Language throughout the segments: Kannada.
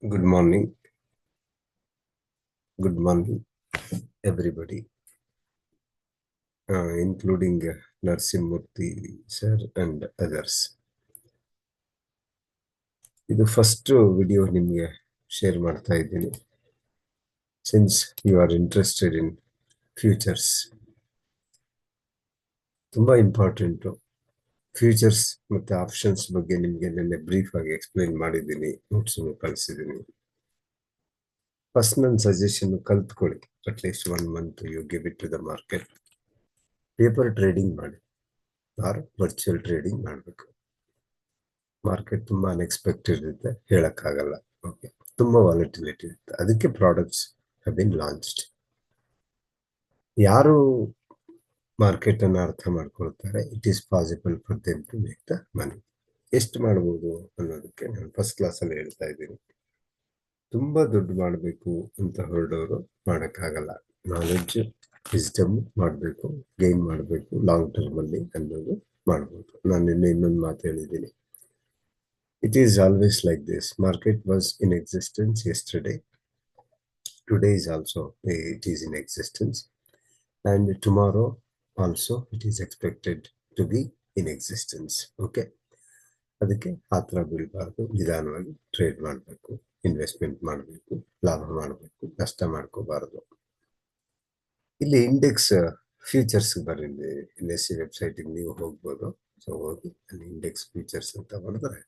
Good morning. Good morning, everybody, including Narsimurthy sir and others. ಇದು ಫಸ್ಟ್ ವಿಡಿಯೋ ನಿಮಗೆ ಶೇರ್ ಮಾಡ್ತಾ ಇದ್ದೀನಿ. Since you are interested in futures, ತುಂಬಾ ಇಂಪಾರ್ಟೆಂಟು. ಫ್ಯೂಚರ್ಸ್ ಮತ್ತೆ ಆಪ್ಷನ್ಸ್ ಬಗ್ಗೆ ನಿಮಗೆ ನೆನ್ನೆ ಬ್ರೀಫ್ ಆಗಿ ಎಕ್ಸ್ಪ್ಲೈನ್ ಮಾಡಿದ್ದೀನಿ, ನೋಟ್ಸ್ ಕಳಿಸಿದ್ದೀನಿ. ಫಸ್ಟ್ ನನ್ನ ಸಜೆಷನ್ ಕಲ್ತ್ಕೊಳ್ಳಿ. At least 1 month you give it to the market. Paper trading ಮಾಡಿ ಆರ್ ವರ್ಚುವಲ್ ಟ್ರೇಡಿಂಗ್ ಮಾಡಬೇಕು. ಮಾರ್ಕೆಟ್ ತುಂಬಾ ಅನ್ಎಕ್ಸ್ಪೆಕ್ಟೆಡ್ ಇರುತ್ತೆ, ಹೇಳಕ್ಕಾಗಲ್ಲ. ಓಕೆ, ತುಂಬಾ ವಾಲಟಿಲಿಟಿ ಇರುತ್ತೆ. ಅದಕ್ಕೆ ಪ್ರಾಡಕ್ಟ್ಸ್ ಹ್ಯಾವ್ ಬಿನ್ ಲಾಂಚ್ಡ್. ಯಾರು ಮಾರ್ಕೆಟ್ ಅನ್ನು ಅರ್ಥ ಮಾಡ್ಕೊಳ್ತಾರೆ, it is possible for them to make the money. ಎಷ್ಟು ಮಾಡಬಹುದು ಅನ್ನೋದಕ್ಕೆ ನಾನು ಫಸ್ಟ್ ಕ್ಲಾಸ್ ಅಲ್ಲಿ ಹೇಳ್ತಾ ಇದ್ದೀನಿ. ತುಂಬಾ ದುಡ್ಡು ಮಾಡಬೇಕು ಅಂತ ಹೊರಡೋರು ಮಾಡಕ್ಕಾಗಲ್ಲ. ನಾಲೆಡ್ಜ್, ವಿಸ್ಡಮ್ ಮಾಡಬೇಕು, ಗೈನ್ ಮಾಡಬೇಕು ಲಾಂಗ್ ಟರ್ಮ್ ಅಲ್ಲಿ ಅನ್ನೋದು ಮಾಡ್ಬೋದು. ನಾನು ನಿನ್ನೆ ಇನ್ನೊಂದು ಮಾತು ಹೇಳಿದ್ದೀನಿ. It is always like this. Market was in existence yesterday. Today is also it is in existence, and tomorrow also it is expected to be in existence. Okay. ಅದಕ್ಕೆ ಹತ್ರ ಬೀಳಬಾರ್ದು, ನಿಧಾನವಾಗಿ ಟ್ರೇಡ್ ಮಾಡಬೇಕು, ಇನ್ವೆಸ್ಟ್ಮೆಂಟ್ ಮಾಡಬೇಕು, ಲಾಭ ಮಾಡಬೇಕು, ನಷ್ಟ ಮಾಡ್ಕೋಬಾರದು. ಇಲ್ಲಿ ಇಂಡೆಕ್ಸ್ ಫ್ಯೂಚರ್ಸ್ ಬರೀಲಿ, NSE ವೆಬ್ಸೈಟಿಗೆ ನೀವು ಹೋಗ್ಬೋದು. ಸೊ ಹೋಗಿ ಅಲ್ಲಿ ಇಂಡೆಕ್ಸ್ ಫ್ಯೂಚರ್ಸ್ ಅಂತ ಬರೆದ್ರೆ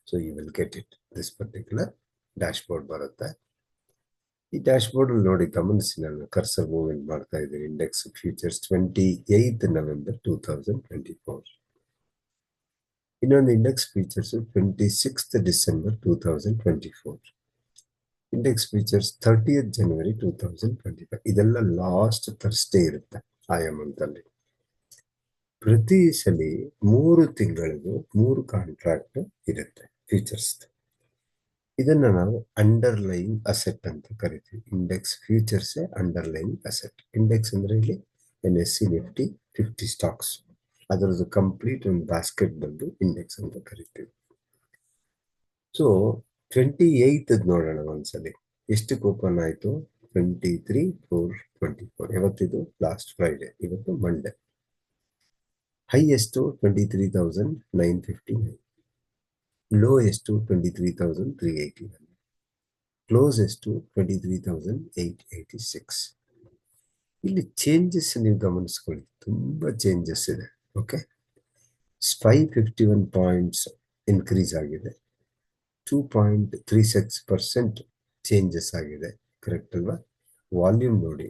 so you will get it. This particular dashboard ಬರುತ್ತೆ. ಈ ಡ್ಯಾಶ್ ಬೋರ್ಡ್ ನೋಡಿ ಗಮನಿಸಿ, ನಾನು ಕರ್ಸರ್ ಮೂವ್ಮೆಂಟ್ ಮಾಡ್ತಾ ಇದ್ದೀನಿ. Index futures 28 November 2024. ಇನ್ನೊಂದು index futures 26 December 2024. Index futures 30th January 2025. ಇದೆಲ್ಲ ಲಾಸ್ಟ್ ಥರ್ಸ್ಡೇ ಇರುತ್ತೆ ಆಯಾ ಮಂತ್ ಅಲ್ಲಿ. ಪ್ರತಿ ಸಲ 3 ತಿಂಗಳಿಗೂ 3 ಕಾಂಟ್ರಾಕ್ಟ್ ಇರುತ್ತೆ ಫ್ಯೂಚರ್ಸ್. ಇದನ್ನ ನಾವು ಅಂಡರ್ಲೈನ್ ಅಸೆಟ್ ಅಂತ ಕರಿತೀವಿ. Index futures underline asset. Index ಅಂದ್ರೆ ಇಲ್ಲಿ NSE Nifty 50 ಸ್ಟಾಕ್ಸ್, ಅದರದ್ದು ಕಂಪ್ಲೀಟ್ ಒಂದು ಬಾಸ್ಕೆಟ್ ಬಂದು ಇಂಡೆಕ್ಸ್ ಅಂತ ಕರಿತೀವಿ. ಸೊ 28th ನೋಡೋಣ ಒಂದ್ಸಲಿ. ಎಷ್ಟಕ್ಕೆ ಓಪನ್ ಆಯ್ತು? 23/4/24. ಯಾವತ್ತಿದು? Last Friday. ಇವತ್ತು ಮಂಡೇ. ಹೈ ಎಷ್ಟು? 23,959. ಲೋ ಎಷ್ಟು? 23,381. ಕ್ಲೋಸ್ ಎಷ್ಟು? 23,886. ಇಲ್ಲಿ ಚೇಂಜಸ್ ನೀವು ಗಮನಿಸ್ಕೊಳ್ಳಿ, ತುಂಬಾ ಚೇಂಜಸ್ ಇದೆ. ಓಕೆ, 551 ಪಾಯಿಂಟ್ಸ್ ಇನ್ಕ್ರೀಸ್ ಆಗಿದೆ. 2.36% ಚೇಂಜಸ್ ಆಗಿದೆ. ಕರೆಕ್ಟ್ ಅಲ್ವಾ? ವಾಲ್ಯೂಮ್ ನೋಡಿ,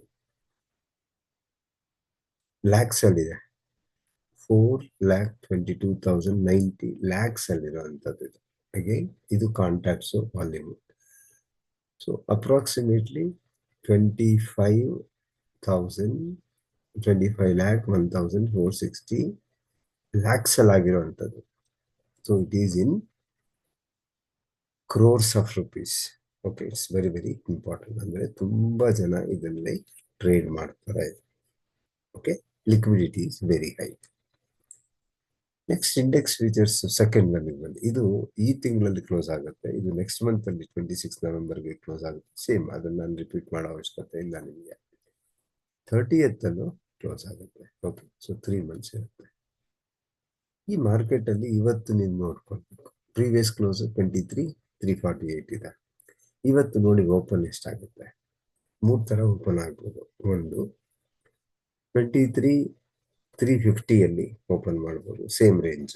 ಲ್ಯಾಕ್ಸ್ ಅಲ್ಲಿದೆ. 4,22,090 ಲ್ಯಾಕ್ಸ್ ಅಲ್ಲಿರುವಂಥದ್ದು ಇದು. ಅಗೈನ್ ಇದು contacts volume. So approximately 25,1,460 lakhs ಅಲ್ಲಿ ಆಗಿರುವಂಥದ್ದು. So it is in crores of rupees. Okay, it's very very important. ಅಂದ್ರೆ ತುಂಬಾ ಜನ ಇದರಲ್ಲಿ ಟ್ರೇಡ್ ಮಾಡ್ತಾರೆ. Okay, liquidity is very high. Next index futures second one ಬಂದು ಇದು ಈ ತಿಂಗಳಲ್ಲಿ ಕ್ಲೋಸ್ ಆಗುತ್ತೆ. ಇದು ನೆಕ್ಸ್ಟ್ ಮಂತ್ ಅಲ್ಲಿ 26 ನವೆಂಬರ್ಗೆ ಕ್ಲೋಸ್ ಆಗುತ್ತೆ. ಸೇಮ್, ಅದನ್ನ ನಾನು ರಿಪೀಟ್ ಮಾಡೋ ಅವಶ್ಯಕತೆ ಇಲ್ಲ ನಿಮಗೆ. 30th ಅಲ್ಲೂ ಕ್ಲೋಸ್ ಆಗುತ್ತೆ. ಓಕೆ, ಸೊ 3 months ಇರುತ್ತೆ. ಈ ಮಾರ್ಕೆಟ್ ಅಲ್ಲಿ ಇವತ್ತು ನೀವು ನೋಡ್ಕೊಳ್ಬೇಕು. ಪ್ರೀವಿಯಸ್ ಕ್ಲೋಸ್ 23,348 ಇದೆ. ಇವತ್ತು ನೋಡಿ ಓಪನ್ ಎಷ್ಟಾಗುತ್ತೆ. 3 ತರ ಓಪನ್ ಆಗ್ಬೋದು. ಒಂದು 23,350 ಅಲ್ಲಿ ಓಪನ್ ಮಾಡ್ಬೋದು, ಸೇಮ್ ರೇಂಜ್,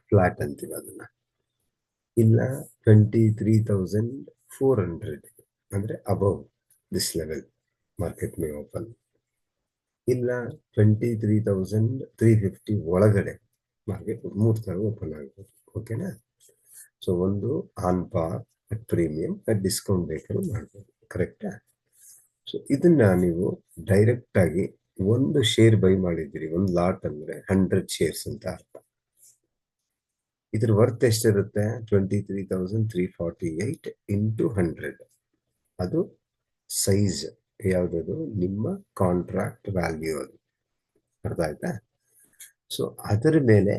ಫ್ಲಾಟ್ ಅಂತೀವಿ ಅದನ್ನ. ಇಲ್ಲ 23,400 ಅಂದ್ರೆ above this level market May open. ಇಲ್ಲ 23,350 ಒಳಗಡೆ ಮಾರ್ಕೆಟ್ 3 ತರ ಓಪನ್ ಆಗ್ಬೋದು. ಓಕೆನಾ? ಸೊ ಒಂದು ಆನ್ ಪಾರ್, ಅಟ್ ಪ್ರೀಮಿಯಂ, ಅಟ್ ಡಿಸ್ಕೌಂಟ್ ಬೇಕಾದ್ರೂ ಮಾಡ್ಬೋದು. ಕರೆಕ್ಟಾ? ಸೊ ಇದನ್ನ ನೀವು ಡೈರೆಕ್ಟ್ ಆಗಿ ಒಂದು ಶೇರ್ ಬೈ ಮಾಡಿದ್ದೀರಿ, ಒಂದು ಲಾಟ್ ಅಂದ್ರೆ 100 shares ಅಂತ ಅರ್ಥ. ಇದ್ರ ವರ್ತ್ ಎಷ್ಟಿರುತ್ತೆ? 23,348 ಇಂಟು 100. ಅದು ಸೈಜ್ ಯಾವ್ದದು? ನಿಮ್ಮ ಕಾಂಟ್ರಾಕ್ಟ್ ವ್ಯಾಲ್ಯೂ. ಅದು ಅರ್ಥ ಆಯ್ತಾ? ಸೊ ಅದರ ಮೇಲೆ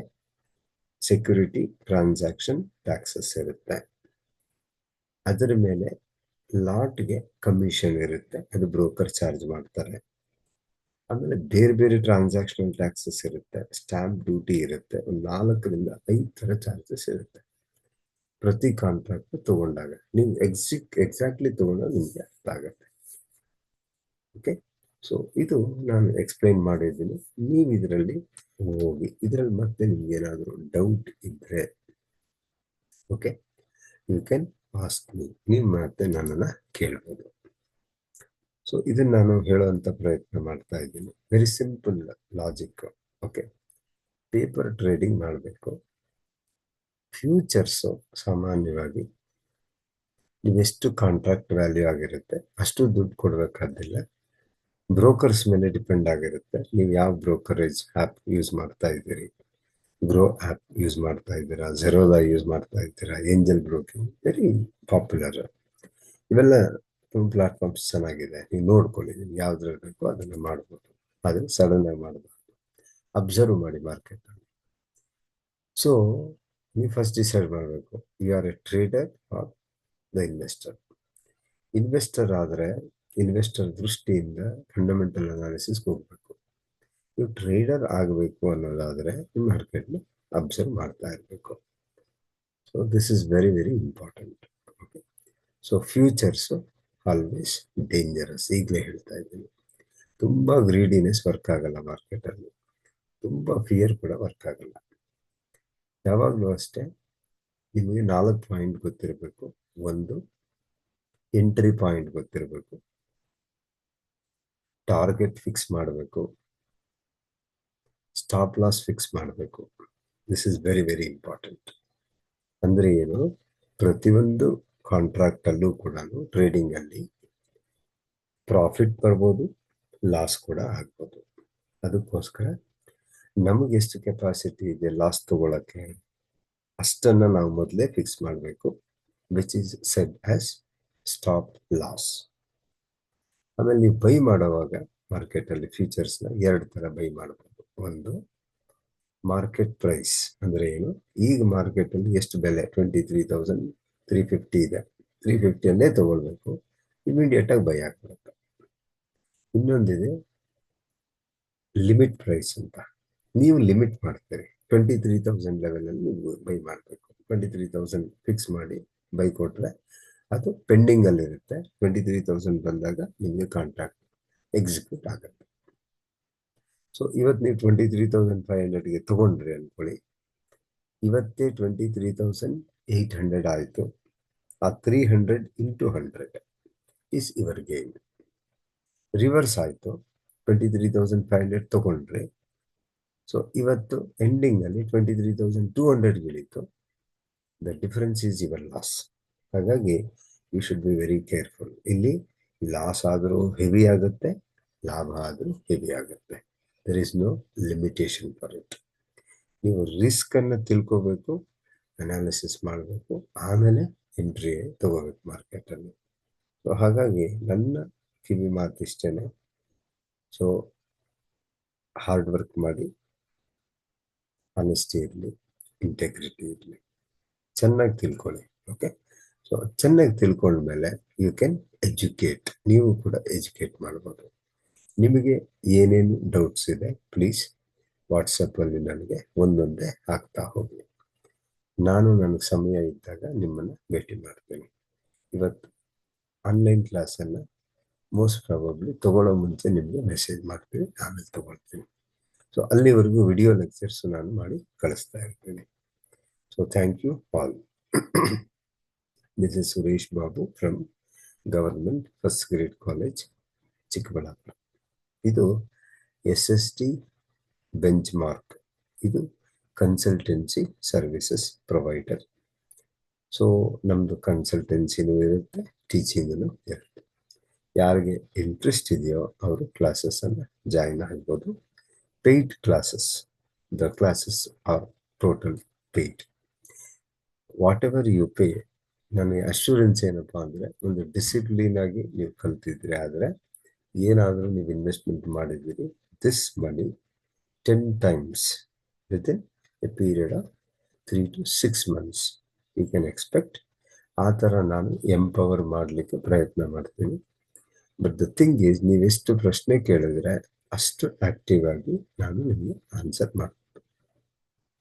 ಸೆಕ್ಯೂರಿಟಿ ಟ್ರಾನ್ಸಾಕ್ಷನ್ ಟ್ಯಾಕ್ಸಸ್ ಇರುತ್ತೆ. ಅದರ ಮೇಲೆ ಲಾಟ್ಗೆ ಕಮಿಷನ್ ಇರುತ್ತೆ, ಅದು ಬ್ರೋಕರ್ ಚಾರ್ಜ್ ಮಾಡ್ತಾರೆ. ಆಮೇಲೆ ಬೇರೆ ಬೇರೆ ಟ್ರಾನ್ಸಾಕ್ಷನಲ್ ಟ್ಯಾಕ್ಸಸ್ ಇರುತ್ತೆ, ಸ್ಟಾಂಪ್ ಡ್ಯೂಟಿ ಇರುತ್ತೆ, ಒಂದು 4 ರಿಂದ 5 ತರ ಚಾರ್ಜಸ್ ಇರುತ್ತೆ ಪ್ರತಿ ಕಾಂಟ್ರಾಕ್ಟ್ ತಗೊಂಡಾಗ. ನೀವು ಎಕ್ಸಾಕ್ಟ್ಲಿ ತಗೊಂಡಾಗ ನಿಮ್ಗೆ ಅರ್ಥ ಆಗುತ್ತೆ. ಓಕೆ, ಸೊ ಇದು ನಾನು ಎಕ್ಸ್ಪ್ಲೈನ್ ಮಾಡಿದ್ದೀನಿ. ನೀವು ಇದರಲ್ಲಿ ಹೋಗಿ ಇದರಲ್ಲಿ ಮತ್ತೆ ನಿಮ್ಗೆ ಏನಾದರೂ ಡೌಟ್ ಇದ್ರೆ okay, you can ask me, ನೀವು ಮತ್ತೆ ನನ್ನನ್ನು ಕೇಳ್ಬೋದು. ಸೊ ಇದನ್ನ ನಾನು ಹೇಳುವಂತ ಪ್ರಯತ್ನ ಮಾಡ್ತಾ ಇದ್ದೀನಿ. Very simple logic. Okay, paper trading ಮಾಡಬೇಕು. ಫ್ಯೂಚರ್ಸ್ ಸಾಮಾನ್ಯವಾಗಿ ನೀವೆಷ್ಟು ಕಾಂಟ್ರಾಕ್ಟ್ ವ್ಯಾಲ್ಯೂ ಆಗಿರುತ್ತೆ ಅಷ್ಟು ದುಡ್ಡು ಕೊಡಬೇಕಾದಿಲ್ಲ. ಬ್ರೋಕರ್ಸ್ ಮೇಲೆ ಡಿಪೆಂಡ್ ಆಗಿರುತ್ತೆ. ನೀವು ಯಾವ ಬ್ರೋಕರೇಜ್ ಆ್ಯಪ್ ಯೂಸ್ ಮಾಡ್ತಾ ಇದ್ದೀರಿ, ಗ್ರೋ ಆ್ಯಪ್ ಯೂಸ್ ಮಾಡ್ತಾ ಇದ್ದೀರಾ, ಜೆರೋದಾ ಯೂಸ್ ಮಾಡ್ತಾ ಇದ್ದೀರಾ, ಏಂಜಲ್ ಬ್ರೋಕಿಂಗ್ ವೆರಿ ಪಾಪ್ಯುಲರ್. ಇವೆಲ್ಲ ಪ್ಲಾಟ್ಫಾರ್ಮ್ಸ್ ಚೆನ್ನಾಗಿದೆ, ನೀವು ನೋಡ್ಕೊಳ್ಳಿ ನಿಮ್ಗೆ ಯಾವ್ದ್ರಲ್ಲಿ ಬೇಕೋ ಅದನ್ನು ಮಾಡ್ಬೋದು. ಆದರೆ ಸಡನ್ ಆಗಿ ಮಾಡಬಾರ್ದು, ಅಬ್ಸರ್ವ್ ಮಾಡಿ ಮಾರ್ಕೆಟ್. ಸೊ ನೀವು ಫಸ್ಟ್ ಡಿಸೈಡ್ ಮಾಡಬೇಕು, you are a trader or the investor. Investor ಆದರೆ ಇನ್ವೆಸ್ಟರ್ ದೃಷ್ಟಿಯಿಂದ ಫಂಡಮೆಂಟಲ್ ಅನಾಲಿಸಿಸ್ ಹೋಗ್ಬೇಕು. ನೀವು ಟ್ರೇಡರ್ ಆಗಬೇಕು ಅನ್ನೋದಾದರೆ ನಿಮ್ಮ ಮಾರ್ಕೆಟ್ನ ಅಬ್ಸರ್ವ್ ಮಾಡ್ತಾ ಇರಬೇಕು. So this is very very important. Okay, so futures always dangerous. ಈಗಲೇ ಹೇಳ್ತಾ ಇದ್ದೀನಿ, ತುಂಬ ಗ್ರೀಡಿನೆಸ್ ವರ್ಕ್ ಆಗಲ್ಲ ಮಾರ್ಕೆಟಲ್ಲಿ, ತುಂಬ ಫಿಯರ್ ಕೂಡ ವರ್ಕ್ ಆಗಲ್ಲ. ಯಾವಾಗಲೂ ಅಷ್ಟೇ ನಿಮಗೆ 4 ಪಾಯಿಂಟ್ ಗೊತ್ತಿರಬೇಕು. ಒಂದು, ಎಂಟ್ರಿ ಪಾಯಿಂಟ್ ಗೊತ್ತಿರಬೇಕು, ಟಾರ್ಗೆಟ್ ಫಿಕ್ಸ್ ಮಾಡಬೇಕು, ಸ್ಟಾಪ್ ಲಾಸ್ ಫಿಕ್ಸ್ ಮಾಡಬೇಕು. This is very very important. ಅಂದರೆ ಏನು, ಪ್ರತಿಯೊಂದು ಕಾಂಟ್ರಾಕ್ಟಲ್ಲೂ ಕೂಡ ಟ್ರೇಡಿಂಗಲ್ಲಿ ಪ್ರಾಫಿಟ್ ಬರ್ಬೋದು, ಲಾಸ್ ಕೂಡ ಆಗ್ಬೋದು. ಅದಕ್ಕೋಸ್ಕರ ನಮಗೆ ಎಷ್ಟು ಕೆಪಾಸಿಟಿ ಇದೆ ಲಾಸ್ ತಗೊಳಕ್ಕೆ ಅಷ್ಟನ್ನು ನಾವು ಮೊದಲೇ ಫಿಕ್ಸ್ ಮಾಡಬೇಕು, which is said as stop loss. ಆಮೇಲೆ ನೀವು ಬೈ ಮಾಡುವಾಗ ಮಾರ್ಕೆಟಲ್ಲಿ ಫ್ಯೂಚರ್ಸ್ನ 2 ಥರ ಬೈ ಮಾಡಬಹುದು. ಒಂದು, ಮಾರ್ಕೆಟ್ ಪ್ರೈಸ್ ಅಂದರೆ ಏನು, ಈಗ ಮಾರ್ಕೆಟಲ್ಲಿ ಎಷ್ಟು ಬೆಲೆ 23,350 ಇದೆ, 350 ತಗೊಳ್ಬೇಕು, ಇಮಿಡಿಯೇಟಾಗಿ ಬೈ ಆಗ್ಬೇಕು. ಇನ್ನೊಂದಿದೆ ಲಿಮಿಟ್ ಪ್ರೈಸ್ ಅಂತ, ನೀವು ಲಿಮಿಟ್ ಮಾಡ್ತೀರಿ 23,000 ಲೆವೆಲಲ್ಲಿ ನೀವು ಬೈ ಮಾಡಬೇಕು. 23,000 ಫಿಕ್ಸ್ ಮಾಡಿ ಬೈ ಕೊಟ್ಟರೆ ಅದು ಪೆಂಡಿಂಗಲ್ಲಿರುತ್ತೆ. 23,000 ಬಂದಾಗ ನಿಮಗೆ ಕಾಂಟ್ರಾಕ್ಟ್ ಎಕ್ಸಿಕ್ಯೂಟ್ ಆಗುತ್ತೆ. ಸೊ ಇವತ್ತು ನೀವು 23,500ಗೆ ತಗೊಂಡ್ರಿ ಅನ್ಕೊಳ್ಳಿ, ಇವತ್ತೇ 23,800 ಆಯಿತು. ಆ 300 into 100 is your gain. Reverse ಆಯಿತು, 23,500 ತಗೊಂಡ್ರಿ, ಸೊ ಇವತ್ತು ಎಂಡಿಂಗಲ್ಲಿ 23,200 ಇಳಿತು, the difference is your loss. ಹಾಗಾಗಿ you should be very careful. ಇಲ್ಲಿ ಲಾಸ್ ಆದರೂ ಹೆವಿ ಆಗುತ್ತೆ, ಲಾಭ ಆದರೂ ಹೆವಿ ಆಗುತ್ತೆ. There is no limitation for it. ನೀವು ರಿಸ್ಕನ್ನು ತಿಳ್ಕೋಬೇಕು, ಅನಾಲಿಸಿಸ್ ಮಾಡಬೇಕು, ಆಮೇಲೆ ಎಂಟ್ರಿ ತಗೋಬೇಕು ಮಾರ್ಕೆಟಲ್ಲಿ. ಸೊ ಹಾಗಾಗಿ ನನ್ನ ಕಿವಿ ಮಾತಿಷ್ಟೇನೆ. ಸೊ ಹಾರ್ಡ್ ವರ್ಕ್ ಮಾಡಿ, ಆನೆಸ್ಟಿ ಇರಲಿ, ಇಂಟೆಗ್ರಿಟಿ ಇರಲಿ, ಚೆನ್ನಾಗಿ ತಿಳ್ಕೊಳ್ಳಿ. ಓಕೆ, ಸೊ ಚೆನ್ನಾಗಿ ತಿಳ್ಕೊಂಡ್ಮೇಲೆ ಯು ಕ್ಯಾನ್ ಎಜುಕೇಟ್, ನೀವು ಕೂಡ ಎಜುಕೇಟ್ ಮಾಡ್ಬೋದು. ನಿಮಗೆ ಏನೇನು ಡೌಟ್ಸ್ ಇದೆ ಪ್ಲೀಸ್ ವಾಟ್ಸಪ್ಪಲ್ಲಿ ನನಗೆ ಒಂದೊಂದೇ ಹಾಕ್ತಾ ಹೋಗಿ. ನಾನು ನನಗೆ ಸಮಯ ಇದ್ದಾಗ ನಿಮ್ಮನ್ನು ಭೇಟಿ ಮಾಡ್ತೀನಿ. ಇವತ್ತು ಆನ್ಲೈನ್ ಕ್ಲಾಸನ್ನು ಮೋಸ್ಟ್ ಪ್ರಾಬಬ್ಲಿ ತಗೊಳ್ಳೋ ಮುಂಚೆ ನಿಮಗೆ ಮೆಸೇಜ್ ಮಾಡ್ತೀನಿ, ಆಮೇಲೆ ತಗೊಳ್ತೀನಿ. ಸೊ ಅಲ್ಲಿವರೆಗೂ ವಿಡಿಯೋ ಲೆಕ್ಚರ್ಸ್ ನಾನು ಮಾಡಿ ಕಳಿಸ್ತಾ ಇರ್ತೀನಿ. So thank you all. This is Suresh Babu from government first grade college, Chikkaballapur. ಇದು SST ಬೆಂಚ್ ಮಾರ್ಕ್, ಇದು ಕನ್ಸಲ್ಟೆನ್ಸಿ ಸರ್ವಿಸಸ್ ಪ್ರೊವೈಡರ್. ಸೊ ನಮ್ಮದು ಕನ್ಸಲ್ಟೆನ್ಸಿನೂ ಇರುತ್ತೆ, ಟೀಚಿಂಗೂ ಇರುತ್ತೆ. ಯಾರಿಗೆ ಇಂಟ್ರೆಸ್ಟ್ ಇದೆಯೋ ಅವರು ಕ್ಲಾಸಸ್ಸನ್ನು ಜಾಯಿನ್ ಆಗ್ಬೋದು. Paid classes, the classes are total paid. Whatever you pay, ನನಗೆ ಅಶ್ಯೂರೆನ್ಸ್ ಏನಪ್ಪ ಅಂದರೆ, ಒಂದು ಡಿಸಿಪ್ಲಿನ್ ಆಗಿ ನೀವು ಕಲ್ತಿದ್ರೆ ಆದರೆ ಏನಾದರೂ ನೀವು ಇನ್ವೆಸ್ಟ್ಮೆಂಟ್ ಮಾಡಿದ್ದೀರಿ, this money 10 times within a period of 3 to 6 months you can expect ಆ ಥರ ನಾನು ಎಂಪವರ್ ಮಾಡಲಿಕ್ಕೆ ಪ್ರಯತ್ನ ಮಾಡ್ತೀನಿ. ಬಟ್ ದ ಥಿಂಗ್ ಈಸ್, ನೀವೆಷ್ಟು ಪ್ರಶ್ನೆ ಕೇಳಿದ್ರೆ ಅಷ್ಟು ಆಕ್ಟಿವ್ ಆಗಿ ನಾನು ನಿಮಗೆ ಆನ್ಸರ್ ಮಾಡ್ತೀನಿ.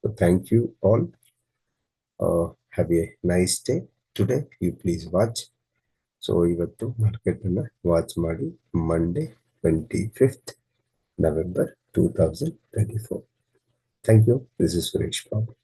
Thank you all. Have a nice day today. You please watch. So ಇವತ್ತು ಮಾರ್ಕೆಟನ್ನು ವಾಚ್ ಮಾಡಿ. Monday 25th November 2024. Thank you. This is Suresh Babu.